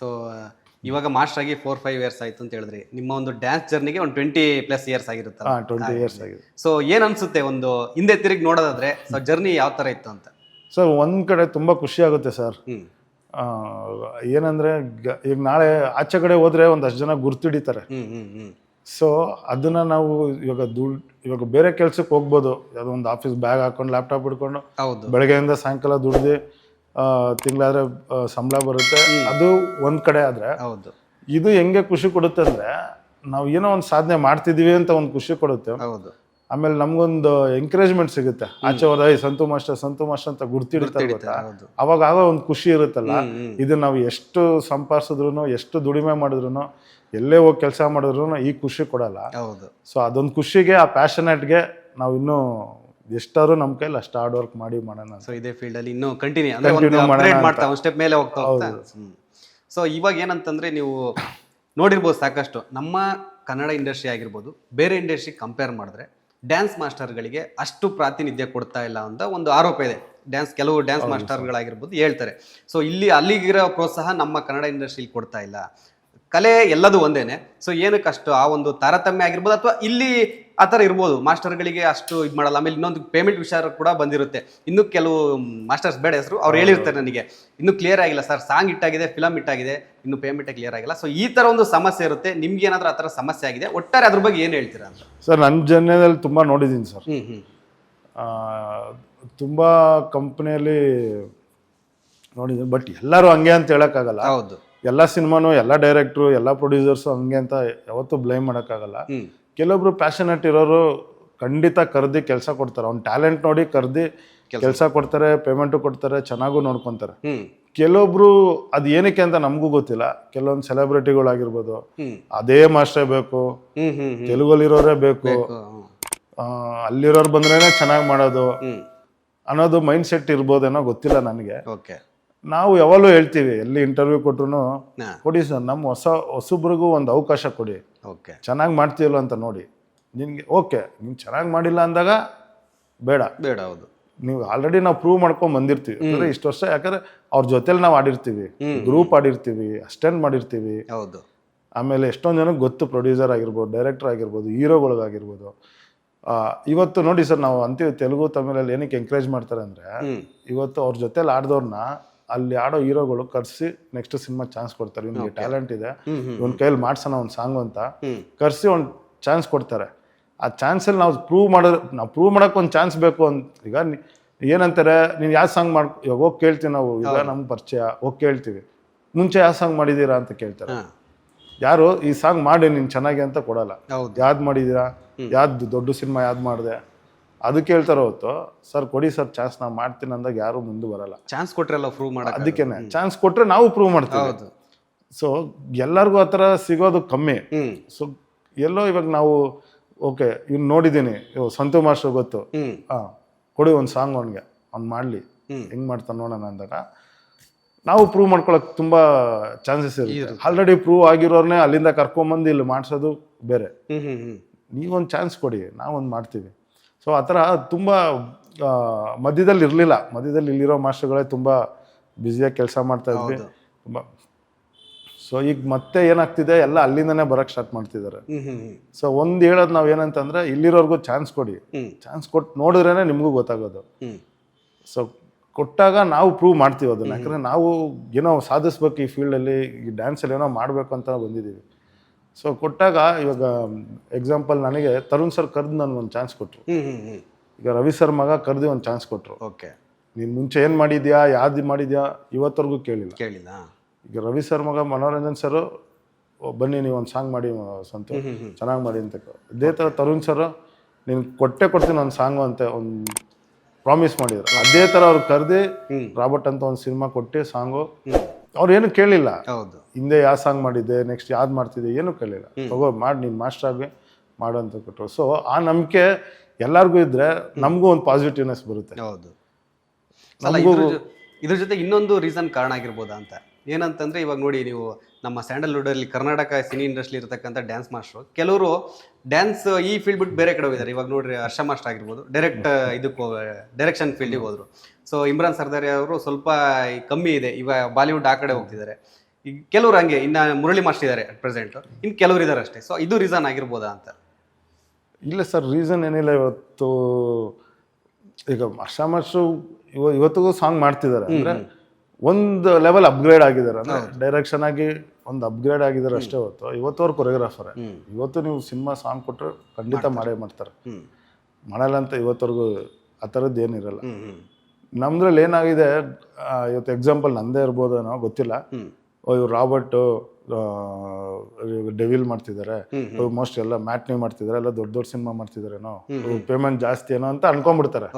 So ಇವಾಗ master ಆಗಿ 4-5 years ಆಯ್ತು ಅಂತ ಹೇಳಿದ್ರಿ. ನಿಮ್ಮ ಒಂದು ಡ್ಯಾನ್ಸ್ ಜರ್ನಿಗೆ ಒಂದು 20+ ಇಯರ್ಸ್ ಆಗಿರುತ್ತಲ್ಲ. 20 ಇಯರ್ಸ್ ಆಗಿದೆ. ಸೊ ಏನ್ ಅನ್ಸುತ್ತೆ ಒಂದು ಹಿಂದೆ ತಿರುಗಿ ನೋಡೋದಾದ್ರೆ, ಸೊ ಜರ್ನಿ ಯಾವ ತರ ಇತ್ತು ಅಂತ? ಸರ್ ಒಂದು ಕಡೆ ತುಂಬ ಖುಷಿ ಆಗುತ್ತೆ ಸರ್. ಏನಂದರೆ ಈಗ ನಾಳೆ ಆಚೆ ಕಡೆ ಹೋದರೆ ಒಂದಷ್ಟು ಜನ ಗುರ್ತಿಡಿತಾರೆ. ಸೊ ಅದನ್ನು ನಾವು ಇವಾಗ ಬೇರೆ ಕೆಲ್ಸಕ್ಕೆ ಹೋಗ್ಬೋದು, ಯಾವುದೋ ಒಂದು ಆಫೀಸ್ ಬ್ಯಾಗ್ ಹಾಕೊಂಡು ಲ್ಯಾಪ್ಟಾಪ್ ಹಿಡ್ಕೊಂಡು ಬೆಳಗ್ಗೆಯಿಂದ ಸಾಯಂಕಾಲ ದುಡ್ದು ತಿಂಗಳಾದ್ರೆ ಸಂಬಳ ಬರುತ್ತೆ, ಅದು ಒಂದು ಕಡೆ. ಆದರೆ ಇದು ಹೆಂಗೆ ಖುಷಿ ಕೊಡುತ್ತೆ ಅಂದರೆ, ನಾವು ಏನೋ ಒಂದು ಸಾಧನೆ ಮಾಡ್ತಿದ್ದೀವಿ ಅಂತ ಒಂದು ಖುಷಿ ಕೊಡುತ್ತೆ. ಆಮೇಲೆ ನಮ್ಗೊಂದು ಎಂಕರೇಜ್ಮೆಂಟ್ ಸಿಗುತ್ತೆ. ಆಚೆ ಹೋದ ಸಂತು ಮಾಸ್ಟರ್ ಅಂತ ಗುರ್ತಿಡ್ತಾರೆ ಗೊತ್ತಾ, ಅವಾಗ ಆಗೋ ಒಂದು ಖುಷಿ ಇರುತ್ತಲ್ಲ. ಇದು ನಾವು ಎಷ್ಟು ಸಂಪಾದಿಸಿದ್ರು, ಎಷ್ಟು ದುಡಿಮೆ ಮಾಡಿದ್ರು, ಎಲ್ಲೇ ಹೋಗಿ ಕೆಲಸ ಮಾಡಿದ್ರು ಈ ಖುಷಿ ಕೊಡಲ್ಲ. ಸೊ ಅದೊಂದು ಖುಷಿಗೆ, ಆ ಪ್ಯಾಷನೇಟ್ಗೆ ನಾವು ಇನ್ನೂ ಎಷ್ಟಾದ್ರು ನಮ್ಮ ಕೈಲಿ ಅಷ್ಟು ಹಾರ್ಡ್ ವರ್ಕ್ ಮಾಡೋಣ. ಸೊ ಇದೇ ಫೀಲ್ಡ್ ಅಲ್ಲಿ ಇನ್ನೂ ಕಂಟಿನ್ಯೂ ಮಾಡ್ತಾ ಒಂದು ಸ್ಟೆಪ್ ಮೇಲೆ ಹೋಗ್ತಾ. ಸೊ ಇವಾಗ ಏನಂತಂದ್ರೆ, ನೀವು ನೋಡಿರ್ಬೋದು ಸಾಕಷ್ಟು ನಮ್ಮ ಕನ್ನಡ ಇಂಡಸ್ಟ್ರಿ ಆಗಿರ್ಬೋದು, ಬೇರೆ ಇಂಡಸ್ಟ್ರಿ ಕಂಪೇರ್ ಮಾಡಿದ್ರೆ ಡ್ಯಾನ್ಸ್ ಮಾಸ್ಟರ್ಗಳಿಗೆ ಅಷ್ಟು ಪ್ರಾತಿನಿಧ್ಯ ಕೊಡ್ತಾ ಇಲ್ಲ ಅಂತ ಒಂದು ಆರೋಪ ಇದೆ. ಕೆಲವು ಡ್ಯಾನ್ಸ್ ಮಾಸ್ಟರ್ಗಳಾಗಿರ್ಬೋದು ಹೇಳ್ತಾರೆ. ಸೊ ಅಲ್ಲಿಗಿರೋ ಪ್ರೋತ್ಸಾಹ ನಮ್ಮ ಕನ್ನಡ ಇಂಡಸ್ಟ್ರಿಲಿ ಕೊಡ್ತಾ ಇಲ್ಲ. ಕಲೆ ಎಲ್ಲದೂ ಒಂದೇನೆ. ಸೊ ಏನಕ್ಕೆ ಅಷ್ಟು ಆ ಒಂದು ತಾರತಮ್ಯ ಆಗಿರ್ಬೋದು, ಅಥವಾ ಇಲ್ಲಿ ಆ ಥರ ಇರ್ಬೋದು, ಮಾಸ್ಟರ್ಗಳಿಗೆ ಅಷ್ಟು ಇದು ಮಾಡಲ್ಲ. ಆಮೇಲೆ ಇನ್ನೊಂದು ಪೇಮೆಂಟ್ ವಿಚಾರ ಕೂಡ ಬಂದಿರುತ್ತೆ. ಇನ್ನೂ ಕೆಲವು ಮಾಸ್ಟರ್ಸ್ ಬೇಡ ಹೆಸರು, ಅವ್ರು ಹೇಳಿರ್ತಾರೆ ನನಗೆ ಇನ್ನೂ ಕ್ಲಿಯರ್ ಆಗಿಲ್ಲ ಸರ್, ಸಾಂಗ್ ಇಟ್ಟಾಗಿದೆ, ಫಿಲಮ್ ಇಟ್ಟಾಗಿದೆ, ಇನ್ನೂ ಪೇಮೆಂಟೇ ಕ್ಲಿಯರ್ ಆಗಿಲ್ಲ. ಸೊ ಈ ಥರ ಒಂದು ಸಮಸ್ಯೆ ಇರುತ್ತೆ. ನಿಮ್ಗೆ ಏನಾದರೂ ಆ ಥರ ಸಮಸ್ಯೆ ಆಗಿದೆ? ಒಟ್ಟಾರೆ ಅದ್ರ ಬಗ್ಗೆ ಏನು ಹೇಳ್ತೀರಾ ಅಂತ? ಸರ್ ನನ್ನ ಜರ್ನಿಯಲ್ಲಿ ತುಂಬ ನೋಡಿದ್ದೀನಿ ಸರ್. ತುಂಬ ಕಂಪ್ನಿಯಲ್ಲಿ ನೋಡಿದ್ದೀನಿ, ಬಟ್ ಎಲ್ಲರೂ ಹಂಗೆ ಅಂತ ಹೇಳೋಕ್ಕಾಗಲ್ಲ. ಹೌದು, ಎಲ್ಲ ಸಿನಿಮಾನು, ಎಲ್ಲ ಡೈರೆಕ್ಟ್ರು, ಎಲ್ಲ ಪ್ರೊಡ್ಯೂಸರ್ಸು ಹಂಗೆ ಅಂತ ಯಾವತ್ತೂ ಬ್ಲೇಮ್ ಮಾಡೋಕ್ಕಾಗಲ್ಲ. ಕೆಲವೊಬ್ರು ಪ್ಯಾಷನೇಟ್ ಇರೋರು ಖಂಡಿತ ಕರೆದಿ ಕೆಲಸ ಕೊಡ್ತಾರೆ. ಅವ್ನ ಟ್ಯಾಲೆಂಟ್ ನೋಡಿ ಕರೆದಿ ಕೆಲಸ ಕೊಡ್ತಾರೆ, ಪೇಮೆಂಟು ಕೊಡ್ತಾರೆ, ಚೆನ್ನಾಗೂ ನೋಡ್ಕೊತಾರೆ. ಕೆಲವೊಬ್ರು ಅದು ಏನಕ್ಕೆ ಅಂತ ನಮಗೂ ಗೊತ್ತಿಲ್ಲ. ಕೆಲವೊಂದು ಸೆಲೆಬ್ರಿಟಿಗಳಾಗಿರ್ಬೋದು, ಅದೇ ಮಾಸ್ಟರ್ ಬೇಕು, ತೆಲುಗಲ್ಲಿರೋರೇ ಬೇಕು, ಅಲ್ಲಿರೋರು ಬಂದ್ರೇನೆ ಚೆನ್ನಾಗಿ ಮಾಡೋದು ಅನ್ನೋದು ಮೈಂಡ್ ಸೆಟ್ ಇರ್ಬೋದೇನೋ, ಗೊತ್ತಿಲ್ಲ ನನಗೆ. ನಾವು ಯಾವಾಗಲೂ ಹೇಳ್ತೀವಿ, ಎಲ್ಲಿ ಇಂಟರ್ವ್ಯೂ ಕೊಟ್ರು, ಕೊಡಿ ಸರ್, ನಮ್ಮ ಹೊಸಬ್ರಿಗೂ ಒಂದು ಅವಕಾಶ ಕೊಡಿ, ಚೆನ್ನಾಗಿ ಮಾಡ್ತೀವಲ್ಲ ಅಂತ ನೋಡಿ. ನಿನಗೆ ಓಕೆ, ನೀನು ಚೆನ್ನಾಗಿ ಮಾಡಿಲ್ಲ ಅಂದಾಗ ಬೇಡ. ಹೌದು, ನೀವು ಆಲ್ರೆಡಿ ನಾವು ಪ್ರೂವ್ ಮಾಡ್ಕೊಂಡು ಬಂದಿರ್ತೀವಿ ಅಂದರೆ ಇಷ್ಟು ವರ್ಷ. ಯಾಕಂದ್ರೆ ಅವ್ರ ಜೊತೆಲಿ ನಾವು ಆಡಿರ್ತೀವಿ, ಗ್ರೂಪ್ ಆಡಿರ್ತೀವಿ, ಅಸ್ಟೆಂಡ್ ಮಾಡಿರ್ತೀವಿ. ಹೌದು, ಆಮೇಲೆ ಎಷ್ಟೊಂದು ಜನಕ್ಕೆ ಗೊತ್ತು, ಪ್ರೊಡ್ಯೂಸರ್ ಆಗಿರ್ಬೋದು, ಡೈರೆಕ್ಟರ್ ಆಗಿರ್ಬೋದು, ಹೀರೋಗಳಿಗಾಗಿರ್ಬೋದು. ಇವತ್ತು ನೋಡಿ ಸರ್, ನಾವು ಅಂತೀವಿ ತೆಲುಗು ತಮಿಳಲ್ಲಿ ಏನಕ್ಕೆ ಎಂಕರೇಜ್ ಮಾಡ್ತಾರೆ ಅಂದರೆ, ಇವತ್ತು ಅವ್ರ ಜೊತೆಲಿ ಆಡ್ದವ್ರನ್ನ ಅಲ್ಲಿ ಆಡೋ ಹೀರೋಗಳು ಕರ್ಸಿ ನೆಕ್ಸ್ಟ್ ಸಿನಿಮಾ ಚಾನ್ಸ್ ಕೊಡ್ತಾರೆ. ಇವ್ನಿಗೆ ಟ್ಯಾಲೆಂಟ್ ಇದೆ, ಇವನ್ ಕೈಯಲ್ಲಿ ಮಾಡ್ಸೋಣ ಒಂದು ಸಾಂಗ್ ಅಂತ ಕರ್ಸಿ ಒಂದು ಚಾನ್ಸ್ ಕೊಡ್ತಾರೆ. ಆ ಚಾನ್ಸಲ್ಲಿ ನಾವು ಪ್ರೂವ್ ಮಾಡೋಕೆ ಒಂದು ಚಾನ್ಸ್ ಬೇಕು ಅಂತ. ಈಗ ಏನಂತಾರೆ, ನೀನು ಯಾವ ಸಾಂಗ್ ಇವಾಗ ಹೋಗಿ ಕೇಳ್ತೀವಿ ನಾವು. ಈಗ ನಮ್ಮ ಪರಿಚಯ ಹೋಗಿ ಕೇಳ್ತೀವಿ, ಮುಂಚೆ ಯಾವ ಸಾಂಗ್ ಮಾಡಿದ್ದೀರಾ ಅಂತ ಕೇಳ್ತಾರೆ. ಯಾರು ಈ ಸಾಂಗ್ ಮಾಡಿ ನೀನು ಚೆನ್ನಾಗಿ ಅಂತ ಕೊಡಲ್ಲ. ಯಾವ್ದು ಮಾಡಿದ್ದೀರಾ, ಯಾವ್ದು ದೊಡ್ಡ ಸಿನಿಮಾ ಯಾವ್ದು ಮಾಡಿದೆ ಅದು ಕೇಳ್ತಾರ ಹೊತ್ತು. ಸರ್ ಕೊಡಿ ಸರ್ ಚಾನ್ಸ್, ನಾವು ಮಾಡ್ತೀನಿ ಅಂದಾಗ ಯಾರು ಮುಂದೆ ಬರಲ್ಲ. ಚಾನ್ಸ್ ಕೊಟ್ರೆಲ್ಲ ಪ್ರೂವ್ ಮಾಡೋದು, ಅದಕ್ಕೇನೆ ಚಾನ್ಸ್ ಕೊಟ್ರೆ ನಾವು ಪ್ರೂವ್ ಮಾಡ್ತೀವಿ. ಸೊ ಎಲ್ಲರಿಗೂ ಆ ಥರ ಸಿಗೋದು ಕಮ್ಮಿ. ಸೊ ಎಲ್ಲೋ ಇವಾಗ ನಾವು ಓಕೆ, ಇವ್ನು ನೋಡಿದ್ದೀನಿ, ಸಂತು ಮಾಸ್ಟರ್ ಗೊತ್ತು, ಕೊಡಿ ಒಂದು ಸಾಂಗ್ ಅವ್ನಿಗೆ, ಅವ್ನು ಮಾಡಲಿ, ಹೆಂಗೆ ಮಾಡ್ತಾನೆ ನೋಡೋಣ ಅಂದಾಗ ನಾವು ಪ್ರೂವ್ ಮಾಡ್ಕೊಳಕ್ಕೆ ತುಂಬ ಚಾನ್ಸಸ್ ಇರುತ್ತೆ. ಆಲ್ರೆಡಿ ಪ್ರೂವ್ ಆಗಿರೋರ್ನೇ ಅಲ್ಲಿಂದ ಕರ್ಕೊಂಬಂದು ಇಲ್ಲಿ ಮಾಡಿಸೋದು ಬೇರೆ. ನೀವೊಂದು ಚಾನ್ಸ್ ಕೊಡಿ, ನಾವೊಂದು ಮಾಡ್ತೀವಿ. ಸೊ ಆ ಥರ ತುಂಬ ಮಧ್ಯದಲ್ಲಿ ಇರಲಿಲ್ಲ. ಮಧ್ಯದಲ್ಲಿ ಇಲ್ಲಿರೋ ಮಾಸ್ಟರ್ಗಳೇ ತುಂಬ ಬ್ಯುಸಿಯಾಗಿ ಕೆಲಸ ಮಾಡ್ತಾ ಇದ್ವಿ ತುಂಬ. ಸೊ ಈಗ ಮತ್ತೆ ಏನಾಗ್ತಿದೆ, ಎಲ್ಲ ಅಲ್ಲಿಂದನೇ ಬರೋಕ್ಕೆ ಸ್ಟಾರ್ಟ್ ಮಾಡ್ತಿದ್ದಾರೆ. ಸೊ ಒಂದು ಹೇಳೋದು ನಾವು ಏನಂತಂದರೆ, ಇಲ್ಲಿರೋರ್ಗೂ ಚಾನ್ಸ್ ಕೊಡಿ, ಚಾನ್ಸ್ ಕೊಟ್ಟು ನೋಡಿದ್ರೇ ನಿಮಗೂ ಗೊತ್ತಾಗೋದು. ಸೊ ಕೊಟ್ಟಾಗ ನಾವು ಪ್ರೂವ್ ಮಾಡ್ತೀವಿ ಅದನ್ನು. ಯಾಕಂದರೆ ನಾವು ಏನೋ ಸಾಧಿಸ್ಬೇಕು ಈ ಫೀಲ್ಡಲ್ಲಿ, ಈ ಡ್ಯಾನ್ಸಲ್ಲಿ ಏನೋ ಮಾಡಬೇಕು ಅಂತ ಬಂದಿದ್ದೀವಿ. ಸೊ ಕೊಟ್ಟಾಗ ಇವಾಗ ಎಕ್ಸಾಂಪಲ್, ನನಗೆ ತರುಣ್ ಸರ್ ಕರೆದು ನನಗೆ ಒಂದು ಚಾನ್ಸ್ ಕೊಟ್ಟರು. ಈಗ ರವಿ ಸರ್ ಮಗ ಕರೆದು ಒಂದು ಚಾನ್ಸ್ ಕೊಟ್ಟರು. ನೀನು ಮುಂಚೆ ಏನು ಮಾಡಿದ್ಯಾ, ಯಾವ್ದು ಮಾಡಿದ್ಯಾ, ಇವತ್ತವರೆಗೂ ಕೇಳಿಲ್ಲ. ಈಗ ರವಿ ಸರ್ ಮಗ ಮನೋರಂಜನ್ ಸರು, ಬನ್ನಿ ನೀವು ಒಂದು ಸಾಂಗ್ ಮಾಡಿ ಸಂತು, ಚೆನ್ನಾಗಿ ಮಾಡಿ ಅಂತ. ಇದೇ ಥರ ತರುಣ್ ಸರು, ನೀನು ಕೊಡ್ತೀನಿ ಒಂದು ಸಾಂಗು ಅಂತ ಒಂದು ಪ್ರಾಮಿಸ್ ಮಾಡಿದ್ರು. ಅದೇ ಥರ ಅವ್ರು ಕರೆದು ರಾಬರ್ಟ್ ಅಂತ ಒಂದು ಸಿನಿಮಾ ಕೊಟ್ಟು ಸಾಂಗು, ಅವ್ರು ಏನು ಕೇಳಿಲ್ಲ. ಹಿಂದೆ ಯಾವ ಸಾಂಗ್ ಮಾಡಿದ್ದೆ, ನೆಕ್ಸ್ಟ್ ಯಾವ್ದು ಮಾಡ್ತಿದ್ದೆ, ಏನೂ ಕೇಳಿಲ್ಲ. ತಗೋ ಮಾಡಿ, ನೀನು ಮಾಸ್ಟರ್ ಆಗಿ ಮಾಡು ಅಂತ ಕೊಟ್ಟರು. ಸೊ ಆ ನಂಬಿಕೆ ಎಲ್ಲರಿಗೂ ಇದ್ರೆ ನಮಗೂ ಒಂದು ಪಾಸಿಟಿವ್ನೆಸ್ ಬರುತ್ತೆ. ಇದ್ರ ಜೊತೆ ಇನ್ನೊಂದು ರೀಸನ್ ಕಾರಣ ಆಗಿರ್ಬೋದಾ ಅಂತ. ಏನಂತಂದ್ರೆ, ಇವಾಗ ನೋಡಿ, ನೀವು ನಮ್ಮ ಸ್ಯಾಂಡಲ್ವುಡಲ್ಲಿ ಕರ್ನಾಟಕ ಸಿನಿ ಇಂಡಸ್ಟ್ರಿ ಇರತಕ್ಕಂಥ ಡ್ಯಾನ್ಸ್ ಮಾಸ್ಟ್ರು, ಕೆಲವರು ಡ್ಯಾನ್ಸ್ ಈ ಫೀಲ್ಡ್ ಬಿಟ್ಟು ಬೇರೆ ಕಡೆ ಹೋಗಿದ್ದಾರೆ. ಇವಾಗ ನೋಡ್ರಿ, ಹರ್ಷ ಮಾಸ್ಟರ್ ಆಗಿರ್ಬೋದು, ಡೈರೆಕ್ಷನ್ ಫೀಲ್ಡಿಗೆ ಹೋದ್ರು. ಸೊ ಇಮ್ರಾನ್ ಸರ್ದಾರಿ ಅವರು ಸ್ವಲ್ಪ ಕಮ್ಮಿ ಇದೆ, ಇವಾಗ ಬಾಲಿವುಡ್ ಆ ಕಡೆ ಹೋಗ್ತಿದ್ದಾರೆ. ಈಗ ಕೆಲವ್ರು ಹಂಗೆ, ಇನ್ನು ಮುರಳಿ ಮಾಸ್ಟರ್ ಇದ್ದಾರೆ ಅಟ್ ಪ್ರೆಸೆಂಟ್, ಇನ್ನು ಕೆಲವ್ರು ಇದ್ದಾರೆ ಅಷ್ಟೇ. ಸೊ ಇದು ರೀಸನ್ ಆಗಿರ್ಬೋದಾ ಅಂತ? ಇಲ್ಲ ಸರ್, ರೀಸನ್ ಏನಿಲ್ಲ. ಇವತ್ತು ಈಗ ಹರ್ಷ ಮಾಸ್ಟ್ರು ಇವತ್ತಿಗೂ ಸಾಂಗ್ ಮಾಡ್ತಿದ್ದಾರೆ ಅಂದ್ರೆ ಒಂದು ಲೆವೆಲ್ ಅಪ್ಗ್ರೇಡ್ ಆಗಿದ್ದಾರೆ, ಅಂದ್ರೆ ಡೈರೆಕ್ಷನ್ ಆಗಿ ಒಂದು ಅಪ್ಗ್ರೇಡ್ ಆಗಿದ್ದಾರೆ ಅಷ್ಟೇ ಹೊತ್ತು. ಇವತ್ತು ಅವ್ರು ಕೊರಿಯೋಗ್ರಾಫರ್. ಇವತ್ತು ನೀವು ಸಿನಿಮಾ ಸಾಂಗ್ ಕೊಟ್ಟರೆ ಖಂಡಿತ ಮಾಡೇ ಮಾಡ್ತಾರೆ, ಮಾಡಲ್ಲ ಅಂತ ಇವತ್ತವರೆಗೂ ಆ ಥರದ್ದು ಏನಿರಲ್ಲ. ನಮ್ದ್ರಲ್ಲಿ ಏನಾಗಿದೆ ಇವತ್ತು ಎಕ್ಸಾಂಪಲ್ ನಂದೇ ಇರ್ಬೋದೇನೋ ಗೊತ್ತಿಲ್ಲ, ಇವ್ರು ರಾಬರ್ಟ್ ಡೆವಿಲ್ ಮಾಡ್ತಿದ್ದಾರೆ, ಮೋಸ್ಟ್ ಎಲ್ಲ ಮ್ಯಾಟ್ನಿ ಮಾಡ್ತಿದ್ದಾರೆ, ಎಲ್ಲ ದೊಡ್ಡ ದೊಡ್ಡ ಸಿನಿಮಾ ಮಾಡ್ತಿದಾರೇನೋ, ಪೇಮೆಂಟ್ ಜಾಸ್ತಿ ಏನೋ ಅಂತ ಅನ್ಕೊಂಡ್ಬಿಡ್ತಾರೆ.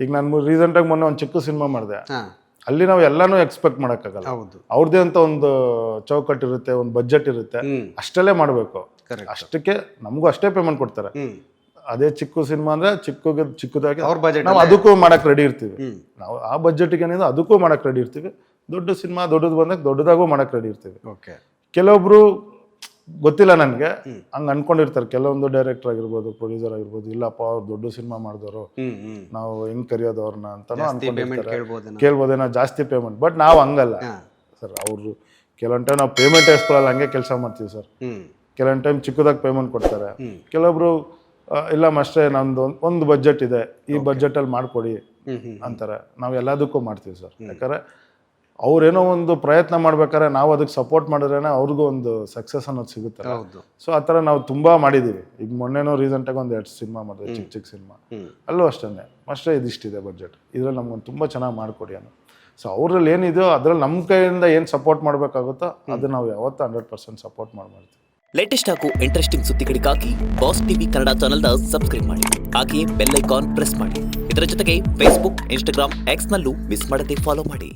ಈಗ ನಾನು ರೀಸೆಂಟಾಗಿ ಮೊನ್ನೆ ಒಂದು ಚಿಕ್ಕ ಸಿನಿಮಾ ಮಾಡಿದೆ, ಅಲ್ಲಿ ನಾವು ಎಲ್ಲಾನು ಎಕ್ಸ್ಪೆಕ್ಟ್ ಮಾಡೋಕ್ಕಾಗಲ್ಲ. ಅವ್ರದ್ದೇ ಅಂತ ಒಂದು ಚೌಕಟ್ಟು ಇರುತ್ತೆ, ಒಂದು ಬಜೆಟ್ ಇರುತ್ತೆ, ಅಷ್ಟಲ್ಲೇ ಮಾಡಬೇಕು. ಅಷ್ಟಕ್ಕೆ ನಮಗೂ ಅಷ್ಟೇ ಪೇಮೆಂಟ್ ಕೊಡ್ತಾರೆ. ಅದೇ ಚಿಕ್ಕ ಸಿನಿಮಾ ಅಂದ್ರೆ ಚಿಕ್ಕದಾಗಿ ನಾವು ಅದಕ್ಕೂ ಮಾಡಕ್ ರೆಡಿ ಇರ್ತೀವಿ. ನಾವು ಆ ಬಜೆಟ್ಗೆ ಏನಿದೆ ಅದಕ್ಕೂ ಮಾಡಕ್ ರೆಡಿ ಇರ್ತೀವಿ. ದೊಡ್ಡ ಸಿನಿಮಾ ದೊಡ್ಡದು ಬಂದಾಗ ದೊಡ್ಡದಾಗೂ ಮಾಡಕ್ ರೆಡಿ ಇರ್ತೀವಿ. ಕೆಲವೊಬ್ರು ಗೊತ್ತಿಲ್ಲ ನನಗೆ ಹಂಗ ಅನ್ಕೊಂಡಿರ್ತಾರೆ, ಕೆಲವೊಂದು ಡೈರೆಕ್ಟರ್ ಆಗಿರ್ಬೋದು, ಪ್ರೊಡ್ಯೂಸರ್ ಆಗಿರ್ಬೋದು, ಇಲ್ಲಪ್ಪ ಅವ್ರು ದೊಡ್ಡ ಸಿನಿಮಾ ಮಾಡಿದವರು, ನಾವು ಹೆಂಗ್ ಕರೆಯೋದು ಅವ್ರನ್ನ ಅಂತಾನು ಅನ್ಕೊಂಡಿರ್ತಾರೆ. ಕೇಳ್ಬೋದೇನೋ ಜಾಸ್ತಿ ಪೇಮೆಂಟ್. ಬಟ್ ನಾವು ಹಂಗಲ್ಲ ಸರ್. ಅವ್ರು ಕೆಲವೊಂದು ಟೈಮ್ ನಾವು ಪೇಮೆಂಟ್ ಎಸ್ಕೊಳ್ಳಲ್ಲ, ಹಂಗೆ ಕೆಲಸ ಮಾಡ್ತೀವಿ ಸರ್. ಕೆಲವೊಂದು ಟೈಮ್ ಚಿಕ್ಕದಾಗಿ ಪೇಮೆಂಟ್ ಕೊಡ್ತಾರೆ. ಕೆಲವೊಬ್ರು ಇಲ್ಲ ಅಷ್ಟೇ, ನಮ್ದು ಒಂದು ಬಜೆಟ್ ಇದೆ, ಈ ಬಜೆಟಲ್ಲಿ ಮಾಡಿಕೊಡಿ ಅಂತಾರೆ. ನಾವು ಎಲ್ಲದಕ್ಕೂ ಮಾಡ್ತೀವಿ ಸರ್. ಯಾಕಂದ್ರೆ ಅವ್ರೇನೋ ಒಂದು ಪ್ರಯತ್ನ ಮಾಡ್ಬೇಕಾದ್ರೆ ನಾವು ಅದಕ್ಕೆ ಸಪೋರ್ಟ್ ಮಾಡಿದ್ರೇನೆ ಅವ್ರಿಗೂ ಒಂದು ಸಕ್ಸಸ್ ಅನ್ನೋದು ಸಿಗುತ್ತೆ. ಸೊ ಆ ಥರ ನಾವು ತುಂಬಾ ಮಾಡಿದೀವಿ. ಈಗ ಮೊನ್ನೆನೋ ರೀಸೆಂಟಾಗಿ ಒಂದು 2 ಸಿನಿಮಾ ಮಾಡಿದ್ವಿ, ಚಿಕ್ಕ ಚಿಕ್ಕ ಸಿನಿಮಾ. ಅಲ್ಲೂ ಅಷ್ಟೇ ಇದಿಷ್ಟಿದೆ ಬಜೆಟ್, ಇದ್ರಲ್ಲಿ ನಮ್ಗೊಂದು ತುಂಬ ಚೆನ್ನಾಗಿ ಮಾಡಿಕೊಡಿ ಅನ್ನೋ. ಸೊ ಅವ್ರಲ್ಲಿ ಏನಿದೆಯೋ ಅದ್ರಲ್ಲಿ ನಮ್ಮ ಕೈಯಿಂದ ಏನು ಸಪೋರ್ಟ್ ಮಾಡಬೇಕಾಗುತ್ತೋ ಅದು ನಾವು ಯಾವತ್ತೂ 100% ಸಪೋರ್ಟ್ ಮಾಡ್ತೀವಿ. ಲೇಟೆಸ್ಟ್ ಹಾಗೂ ಇಂಟ್ರೆಸ್ಟಿಂಗ್ ಸುದ್ದಿಗಳಿಗಾಗಿ ಬಾಸ್ ಟಿವಿ ಕನ್ನಡ ಚಾನೆಲ್ನ ಸಬ್ಸ್ಕ್ರೈಬ್ ಮಾಡಿ, ಹಾಗೆಯೇ ಬೆಲ್ ಐಕಾನ್ ಪ್ರೆಸ್ ಮಾಡಿ. ಇದರ ಜೊತೆಗೆ ಫೇಸ್ಬುಕ್, ಇನ್ಸ್ಟಾಗ್ರಾಮ್, ಎಕ್ಸ್ನಲ್ಲೂ ಮಿಸ್ ಮಾಡದೆ ಫಾಲೋ ಮಾಡಿ.